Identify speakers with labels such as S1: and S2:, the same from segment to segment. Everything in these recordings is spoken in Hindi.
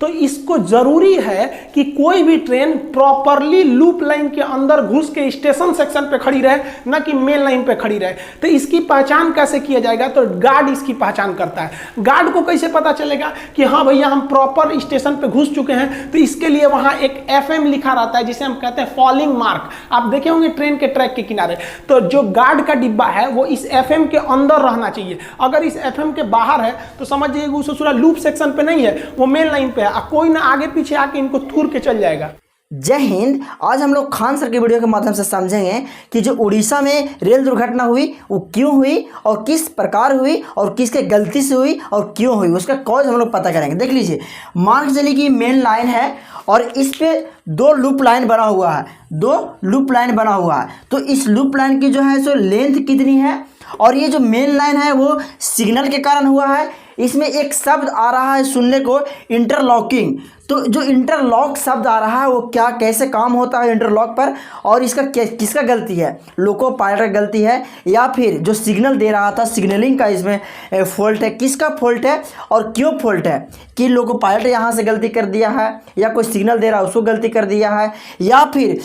S1: तो इसको जरूरी है कि कोई भी ट्रेन प्रॉपरली लूप लाइन के अंदर घुस के स्टेशन सेक्शन पे खड़ी रहे, ना कि मेन लाइन पे खड़ी रहे। तो इसकी पहचान कैसे किया जाएगा? तो गार्ड इसकी पहचान करता है। गार्ड को कैसे पता चलेगा कि हाँ भैया हम प्रॉपर स्टेशन पे घुस चुके हैं? तो इसके लिए वहां एक FM लिखा रहता है जिसे हम कहते हैं फॉलिंग मार्क। आप देखे होंगे ट्रेन के ट्रैक के किनारे। तो जो गार्ड का डिब्बा है वो इस FM के अंदर रहना चाहिए। अगर इस FM के बाहर है तो समझिए वो ससुरा लूप सेक्शन पे नहीं है, वो मेन लाइन पे है। कोई ना आगे पीछे आके इनको थूर के चल जाएगा।
S2: जय हिंद। आज हम लोग खान सर की वीडियो के माध्यम से समझेंगे कि जो उड़ीसा में रेल दुर्घटना हुई वो क्यों हुई और किस प्रकार हुई और किसके गलती से हुई और क्यों हुई, उसका कॉज हम लोग पता करेंगे। देख लीजिए, मान के चलिए कि मेन लाइन है और इस पे दो लूप लाइन बना हुआ है, तो इस लूप लाइन की जो है सो लेंथ कितनी है, और ये जो मेन लाइन है वो सिग्नल के कारण हुआ है। इसमें एक शब्द आ रहा है सुनने को, इंटरलॉकिंग। तो जो इंटरलॉक शब्द आ रहा है वो क्या, कैसे काम होता है इंटरलॉक पर, और इसका किसका गलती है? लोको पायलट का गलती है या फिर जो सिग्नल दे रहा था सिग्नलिंग का इसमें फॉल्ट है? किसका फॉल्ट है और क्यों फॉल्ट है? कि लोको पायलट यहाँ से गलती कर दिया है, या कोई सिग्नल दे रहा है उसको गलती कर दिया है, या फिर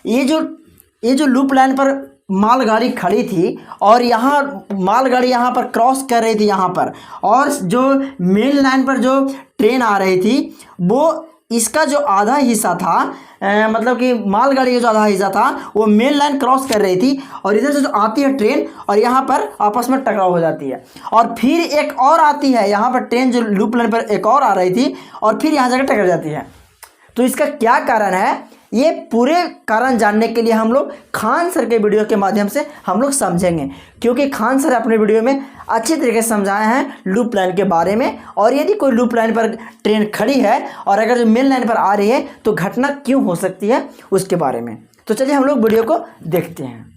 S2: ये जो लूप लाइन पर मालगाड़ी खड़ी थी और यहाँ मालगाड़ी यहाँ पर क्रॉस कर रही थी यहाँ पर, और जो मेन लाइन पर जो ट्रेन आ रही थी वो इसका जो आधा हिस्सा था, मतलब कि मालगाड़ी का जो आधा हिस्सा था वो मेन लाइन क्रॉस कर रही थी, और इधर से जो आती है ट्रेन और यहाँ पर आपस में टकराव हो जाती है, और फिर एक और आती है यहाँ पर ट्रेन जो लूप लाइन पर एक और आ रही थी और फिर यहाँ जाकर टकरा जाती है। तो इसका क्या कारण है, ये पूरे कारण जानने के लिए हम लोग खान सर के वीडियो के माध्यम से हम लोग समझेंगे, क्योंकि खान सर अपने वीडियो में अच्छी तरीके से समझाए हैं लूप लाइन के बारे में। और यदि कोई लूप लाइन पर ट्रेन खड़ी है और अगर जो मेन लाइन पर आ रही है तो घटना क्यों हो सकती है उसके बारे में। तो चलिए हम लोग वीडियो को देखते हैं।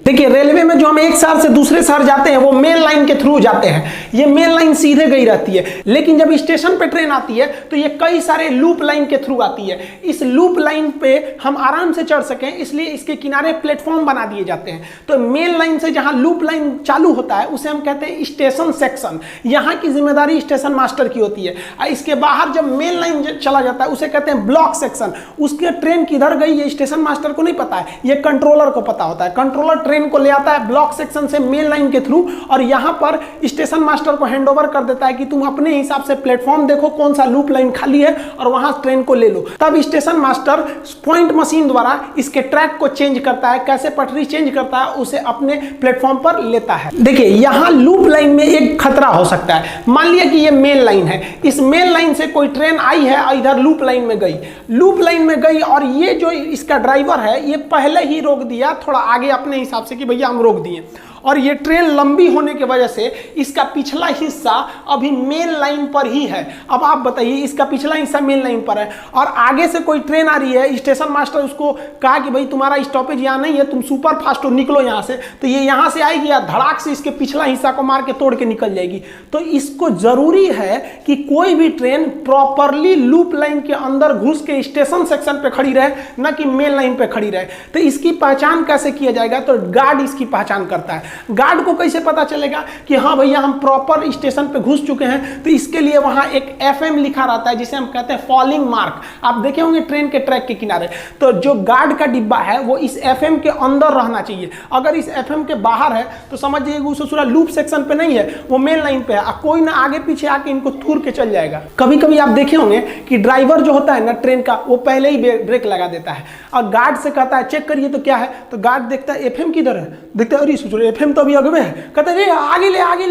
S1: देखिए, रेलवे में जो हम एक शहर से दूसरे शहर जाते हैं वो मेन लाइन के थ्रू जाते हैं। ये मेन लाइन सीधे गई रहती है, लेकिन जब स्टेशन पे ट्रेन आती है तो ये कई सारे लूप लाइन के थ्रू आती है। इस लूप लाइन पे हम आराम से चढ़ सकें इसलिए इसके किनारे प्लेटफॉर्म बना दिए जाते हैं। तो मेन लाइन से जहां लूप लाइन चालू होता है उसे हम कहते हैं स्टेशन सेक्शन। यहाँ की जिम्मेदारी स्टेशन मास्टर की होती है। इसके बाहर जब मेन लाइन चला जाता है उसे कहते हैं ब्लॉक सेक्शन। उसके ट्रेन किधर गई ये स्टेशन मास्टर को नहीं पता है, ये कंट्रोलर को पता होता है। कंट्रोलर ट्रेन को ले आता है ब्लॉक सेक्शन से मेन लाइन के थ्रू और यहां पर स्टेशन मास्टर को हैंडओवर कर देता है कि तुम अपने हिसाब से प्लेटफॉर्म देखो कौन सा लूप लाइन खाली है और वहां ट्रेन को ले लो। तब स्टेशन मास्टर पॉइंट मशीन द्वारा इसके ट्रैक को चेंज करता है, कैसे पटरी चेंज करता है उसे अपने प्लेटफॉर्म पर लेता है। देखिए, यहां लूप लाइन में एक खतरा हो सकता है। मान लिया कि ये मेन लाइन है, इस मेन लाइन से कोई ट्रेन आई है और इधर लूप लाइन में गई और ये जो इसका ड्राइवर है ये पहले ही रोक दिया थोड़ा आगे अपने हिसाब से कि भैया हम रोक दिए, और ये ट्रेन लंबी होने की वजह से इसका पिछला हिस्सा अभी मेन लाइन पर ही है। अब आप बताइए, इसका पिछला हिस्सा मेन लाइन पर है और आगे से कोई ट्रेन आ रही है, स्टेशन मास्टर उसको कहा कि भाई तुम्हारा स्टॉपेज यहाँ नहीं है, तुम सुपर फास्ट हो, निकलो यहाँ से। तो ये यहाँ से आएगी या धड़ाक से इसके पिछला हिस्सा को मार के तोड़ के निकल जाएगी। तो इसको जरूरी है कि कोई भी ट्रेन प्रॉपरली लूप लाइन के अंदर घुस के स्टेशन सेक्शन पे खड़ी रहे, ना कि मेन लाइन पे खड़ी रहे। तो इसकी पहचान कैसे किया जाएगा? तो गार्ड इसकी पहचान करता है। गार्ड को कैसे पता चलेगा कि हाँ भैया हम प्रॉपर स्टेशन पे घुस चुके हैं? तो इसके लिए वहां एक FM लिखा रहता है जिसे हम कहते हैं फॉलिंग मार्क। आप देखे होंगे ट्रेन के ट्रैक के किनारे। तो जो गार्ड का डिब्बा है वो इस FM के अंदर रहना चाहिए। अगर इस FM के बाहर है तो समझिए वो ससुरा लूप सेक्शन पे नहीं है, वो मेन लाइन पे है। कोई ना आगे पीछे आके इनको थूर के चल जाएगा। कभी कभी आप देखे होंगे कि ड्राइवर जो होता है ना ट्रेन का, वो पहले ही ब्रेक लगा देता है और गार्ड से कहता है चेक करिए तो क्या है। तो गार्ड देखता है FM किधर है, देखता है अरे ससुरा FM तो अभी अगवे है, कहता है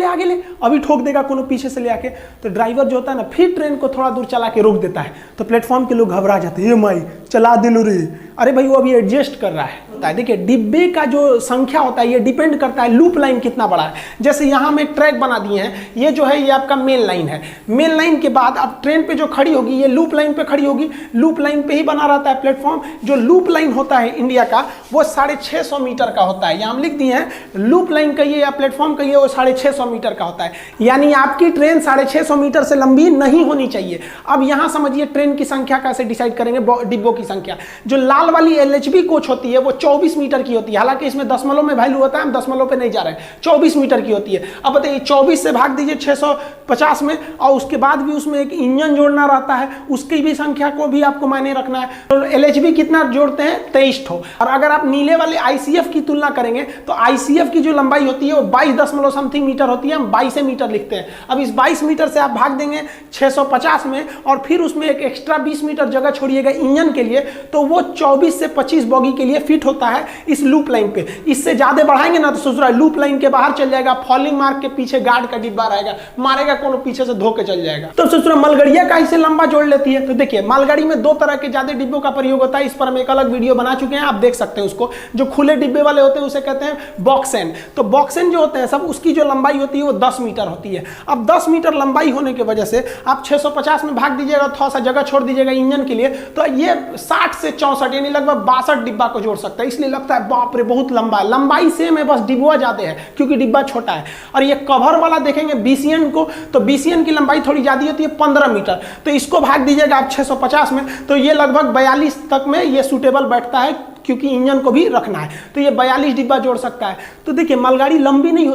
S1: आगे ले, अभी ठोक देगा कोनो पीछे से ले आके। तो ड्राइवर जो होता है ना फिर ट्रेन को थोड़ा दूर चला के रोक देता है। तो प्लेटफॉर्म के लोग घबरा जाते हैं, ये माई चला दिलो रे, अरे भाई वो अभी एडजस्ट कर रहा है। देखिए, डिब्बे का जो संख्या होता है ये डिपेंड करता है लूप लाइन कितना बड़ा है। जैसे यहाँ में ट्रैक बना दिए हैं, ये जो है ये आपका मेन लाइन है। मेन लाइन के बाद अब ट्रेन पे जो खड़ी होगी ये लूप लाइन पे खड़ी होगी। लूप लाइन पे ही बना रहता है प्लेटफॉर्म। जो लूप लाइन होता है इंडिया का वो 650 मीटर का होता है। यहाँ हम लिख दिए हैं लूप लाइन कहिए या प्लेटफॉर्म कहिए, वो 650 मीटर का होता है। यानी आपकी ट्रेन 650 मीटर से लंबी नहीं होनी चाहिए। अब यहाँ समझिए ट्रेन की संख्या कैसे डिसाइड करेंगे डिब्बों की की संख्या। जो लाल वाली LHB कोच होती है वो 24 मीटर की होती है, हालांकि इसमें दशमलव में वैल्यू होता है, हम दशमलव पे नहीं जा रहे हैं, 24 मीटर की होती है। अब बताइए 24 से भाग दीजिए 650 में, और उसके बाद भी उसमें एक इंजन जोड़ना रहता है, उसकी भी संख्या को भी आपको मायने रखना है। तो LHB कितना जोड़ते हैं? 23 ठो। और अगर आप नीले वाले ICF की तुलना करेंगे तो ICF की जो लंबाई होती है वो 22 दशमलव समथिंग मीटर होती है, हम 22 मीटर लिखते हैं। अब इस 22 मीटर से आप भाग देंगे 650 में, और फिर उसमें एक एक्स्ट्रा 20 मीटर जगह छोड़िएगा इंजन के लिए, तो वो 24 से 25 बॉगी के लिए फिट होता है इस लूप लाइन पे। इससे ज्यादा बढ़ाएंगे ना तो सोच रहा है लूप लाइन के बाहर चल जाएगा, फॉलिंग मार्क के पीछे गार्ड का डिब्बा रहेगा, मारेगा कोनो पीछे से धोके चल जाएगा। तो सोच रहा मालगाड़ियां का इसे लंबा जोड़ लेती है। तो देखिए मालगाड़ी में 2 तरह के ज्यादा डिब्बों का प्रयोग होता है, इस पर हम एक अलग वीडियो बना चुके हैं, आप देख सकते हैं उसको। जो खुले डिब्बे वाले होते हैं उसे कहते हैं बॉक्सेन। तो बॉक्सेन जो होते हैं सब, उसकी जो लंबाई होती है वो 10 मीटर होती है। अब 10 मीटर लंबाई होने की वजह से आप 650 में भाग दीजिएगा, थोड़ा सा जगह छोड़ दीजिएगा इंजन के लिए, तो ये 60 से 64 यानी लगभग 62 डिब्बा को जोड़ सकता है। इसलिए लगता है बाप रे बहुत लंबा है। लंबाई सेम है, बस डिब्बा ज्यादा है क्योंकि डिब्बा छोटा है। और ये कवर वाला देखेंगे BCN को, तो BCN की लंबाई थोड़ी ज्यादा होती है 15 मीटर। तो इसको भाग दीजिएगा आप 650 में, तो ये लगभग 42 तक में ये सूटेबल बैठता है, क्योंकि इंजन को भी रखना है। तो ये 42 डिब्बा जोड़ सकता है। तो देखिए मालगाड़ी लंबी नहीं होती